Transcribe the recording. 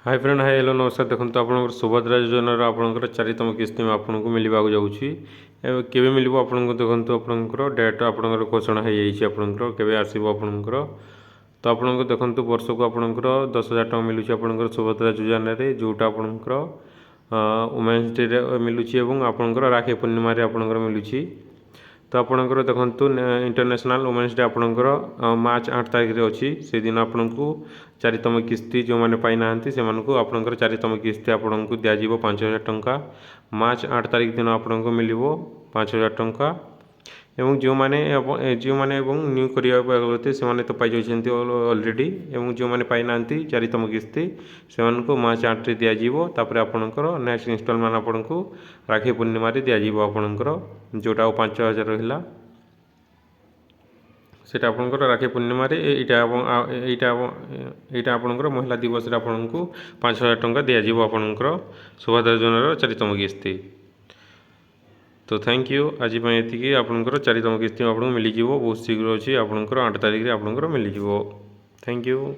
Hi friend hi hello नमस्कार देखो आप सुभद्रा योजनार आपंकर चारितम किस्ती में आपको मिलवाक जाऊँगी केवे मिल आपको देखो आपंकर डेट आपंकर घोषणा हो केवे आसो आपंकर तो आपको देखो वर्ष को आपंकर 10,000 टଙ୍କା मिलूँ आपंकर सुभद्रा योजना जोटा आपंकर वुमेन्स डे मिलूँ आपंकर राखी पूर्णिम आपंकर मिलूँ तो आपणकर देखु इंटरनेशनल वुमेन्स डे आपणकर मार्च 8 तारिख अच्छी से दिन आपन को चारितम किस्ती जो मैंने पाई ना से आपणकर चारितम किस्ती आपन को दिज्व 5,000 टଙ୍କା मार्च 8 तारिख दिन आपन को मिल 5,000 टଙ୍କା एवं जो मैंने न्यू करते से तो पाई अलरेडी जो मैंने पाई ना चारितम किस्ती से मार्च 8 रे दिज्व तापर आपणकर नेक्स्ट इनस्टलमेंट आपन को राखी पूर्णिम दिज्व आपणकर जोटा 5,000 रहा सेटा आपंकर राखी पूर्णिम यहाँ आपंकर महिला दिवस आपन को 5,000 टଙ୍କା दिज्व आपंकर सुभद्रा योजनार चारितम किस्ती तो थैंक यू आज ये आपंकर चारितम किस्ती आपको मिल बहुत शीघ्र अच्छी आपंकर 8 तारिख आपंकर मिल थैंक यू।